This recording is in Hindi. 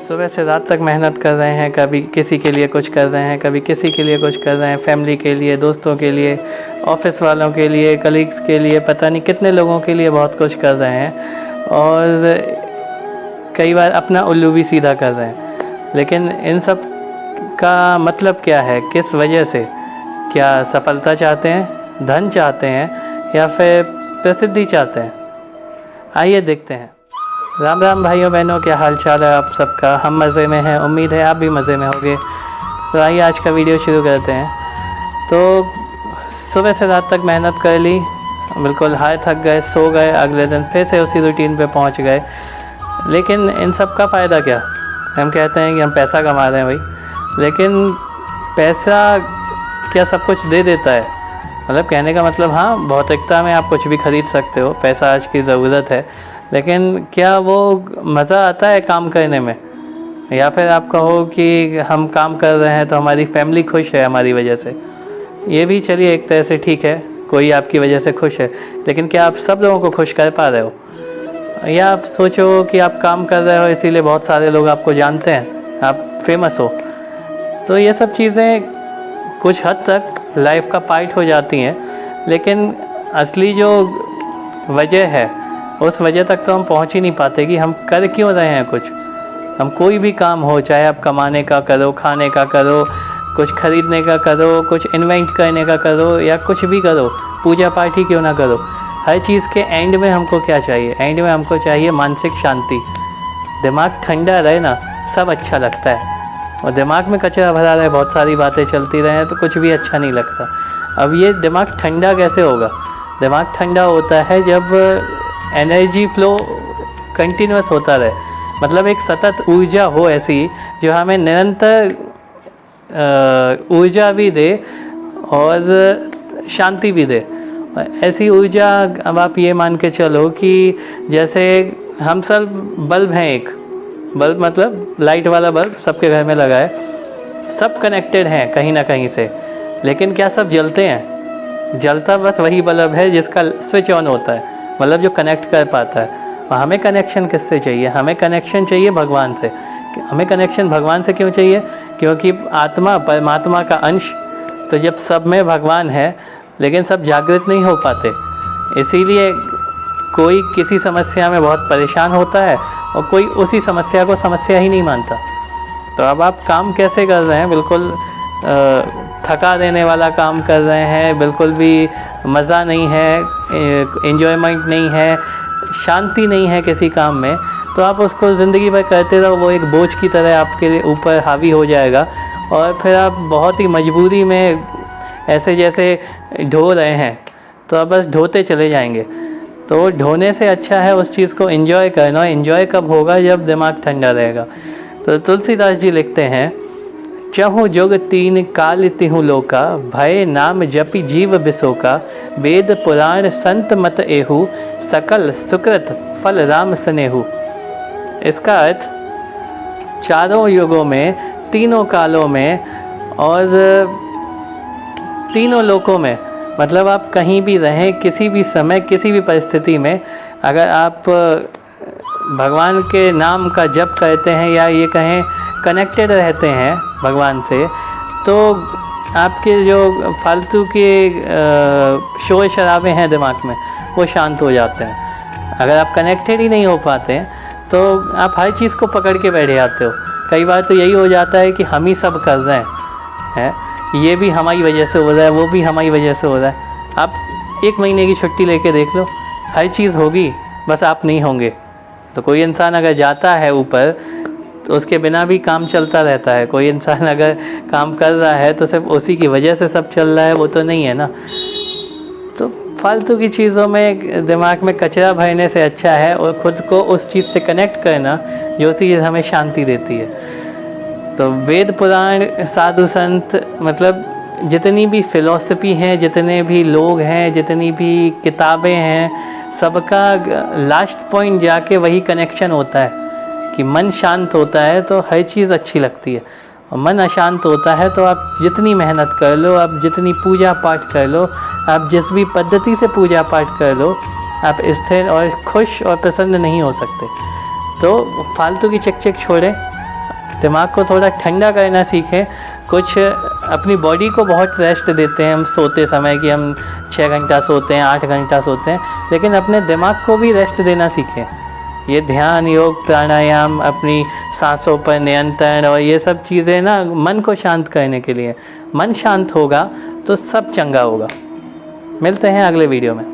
सुबह से रात तक मेहनत कर रहे हैं, कभी किसी के लिए कुछ कर रहे हैं, कभी किसी के लिए कुछ कर रहे हैं, फैमिली के लिए, दोस्तों के लिए, ऑफिस वालों के लिए, कलीग्स के लिए, पता नहीं कितने लोगों के लिए बहुत कुछ कर रहे हैं और कई बार अपना उल्लू भी सीधा कर रहे हैं। लेकिन इन सब का मतलब क्या है, किस वजह से? क्या सफलता चाहते हैं, धन चाहते हैं या फिर प्रसिद्धि चाहते हैं? आइए देखते हैं। राम राम भाइयों बहनों, क्या हाल चाल है आप सबका? हम मज़े में हैं, उम्मीद है आप भी मज़े में होंगे। तो आइए आज का वीडियो शुरू करते हैं। तो सुबह से रात तक मेहनत कर ली, बिल्कुल हाय थक गए, सो गए, अगले दिन फिर से उसी रूटीन पे पहुंच गए। लेकिन इन सब का फ़ायदा क्या? हम कहते हैं कि हम पैसा कमा रहे हैं भाई, लेकिन पैसा क्या सब कुछ दे देता है? मतलब कहने का मतलब, हाँ, भौतिकता में आप कुछ भी खरीद सकते हो, पैसा आज की ज़रूरत है, लेकिन क्या वो मज़ा आता है काम करने में? या फिर आप कहो कि हम काम कर रहे हैं तो हमारी फैमिली खुश है हमारी वजह से। ये भी चलिए एक तरह से ठीक है, कोई आपकी वजह से खुश है, लेकिन क्या आप सब लोगों को खुश कर पा रहे हो? या आप सोचो कि आप काम कर रहे हो इसीलिए बहुत सारे लोग आपको जानते हैं, आप फेमस हो। तो ये सब चीज़ें कुछ हद तक लाइफ का पार्ट हो जाती हैं, लेकिन असली जो वजह है उस वजह तक तो हम पहुंच ही नहीं पाते कि हम कर क्यों रहे हैं कुछ। हम कोई भी काम हो, चाहे आप कमाने का करो, खाने का करो, कुछ खरीदने का करो, कुछ इन्वेंट करने का करो, या कुछ भी करो, पूजा पाठ ही क्यों ना करो, हर चीज़ के एंड में हमको क्या चाहिए? एंड में हमको चाहिए मानसिक शांति। दिमाग ठंडा रहे ना, सब अच्छा लगता है। और दिमाग में कचरा भरा रहे, बहुत सारी बातें चलती रहे तो कुछ भी अच्छा नहीं लगता। अब ये दिमाग ठंडा कैसे होगा? दिमाग ठंडा होता है जब एनर्जी फ्लो कंटिन्यूस होता रहे, मतलब एक सतत ऊर्जा हो ऐसी जो हमें निरंतर ऊर्जा भी दे और शांति भी दे। ऐसी ऊर्जा, अब आप ये मान के चलो कि जैसे हम सब बल्ब हैं, एक बल्ब मतलब लाइट वाला बल्ब सबके घर में लगा है, सब कनेक्टेड हैं कहीं ना कहीं से, लेकिन क्या सब जलते हैं? जलता बस वही बल्ब है जिसका स्विच ऑन होता है, मतलब जो कनेक्ट कर पाता है। और हमें कनेक्शन किससे चाहिए? हमें कनेक्शन चाहिए भगवान से। हमें कनेक्शन भगवान से क्यों चाहिए? क्योंकि आत्मा परमात्मा का अंश, तो जब सब में भगवान है लेकिन सब जागृत नहीं हो पाते, इसीलिए कोई किसी समस्या में बहुत परेशान होता है और कोई उसी समस्या को समस्या ही नहीं मानता। तो अब आप काम कैसे कर रहे हैं? बिल्कुल थका देने वाला काम कर रहे हैं, बिल्कुल भी मज़ा नहीं है, एंजॉयमेंट नहीं है, शांति नहीं है किसी काम में, तो आप उसको ज़िंदगी भर करते रहो, वो एक बोझ की तरह आपके ऊपर हावी हो जाएगा और फिर आप बहुत ही मजबूरी में ऐसे जैसे ढो रहे हैं तो आप बस ढोते चले जाएंगे। तो ढोने से अच्छा है उस चीज़ को एंजॉय करना। एंजॉय कब होगा? जब दिमाग ठंडा रहेगा। तो तुलसीदास जी लिखते हैं, चहु जुग तीन काल तिहु लोका, भय नाम जपि जीव बिसोका, वेद पुराण संत मत एहु, सकल सुकृत फल राम सनेहु। इसका अर्थ, चारों युगों में, तीनों कालों में और तीनों लोकों में, मतलब आप कहीं भी रहें, किसी भी समय, किसी भी परिस्थिति में, अगर आप भगवान के नाम का जप करते हैं या ये कहें कनेक्टेड रहते हैं भगवान से, तो आपके जो फालतू के शोर शराबे हैं दिमाग में, वो शांत हो जाते हैं। अगर आप कनेक्टेड ही नहीं हो पाते तो आप हर चीज़ को पकड़ के बैठे जाते हो। कई बार तो यही हो जाता है कि हम ही सब कर रहे हैं, ये भी हमारी वजह से हो रहा है, वो भी हमारी वजह से हो रहा है। आप 1 महीने की छुट्टी लेके देख लो, हर चीज़ होगी, बस आप नहीं होंगे। तो कोई इंसान अगर जाता है ऊपर तो उसके बिना भी काम चलता रहता है। कोई इंसान अगर काम कर रहा है तो सिर्फ उसी की वजह से सब चल रहा है, वो तो नहीं है ना। तो फालतू की चीज़ों में दिमाग में कचरा भरने से अच्छा है और ख़ुद को उस चीज़ से कनेक्ट करना जो चीज़ हमें शांति देती है। तो वेद पुराण साधु संत, मतलब जितनी भी फ़िलॉसफी हैं, जितने भी लोग हैं, जितनी भी किताबें हैं, सबका लास्ट पॉइंट जाके वही कनेक्शन होता है कि मन शांत होता है तो हर चीज़ अच्छी लगती है, और मन अशांत होता है तो आप जितनी मेहनत कर लो, आप जितनी पूजा पाठ कर लो, आप जिस भी पद्धति से पूजा पाठ कर लो, आप स्थिर और खुश और प्रसन्न नहीं हो सकते। तो फालतू की चिक चिक छोड़ें दिमाग को थोड़ा ठंडा करना सीखें। कुछ अपनी बॉडी को बहुत रेस्ट देते हैं हम सोते समय कि हम 6 घंटा सोते हैं, 8 घंटा सोते हैं, लेकिन अपने दिमाग को भी रेस्ट देना सीखें। ये ध्यान, योग, प्राणायाम, अपनी सांसों पर नियंत्रण और ये सब चीज़ें ना मन को शांत करने के लिए। मन शांत होगा तो सब चंगा होगा। मिलते हैं अगले वीडियो में।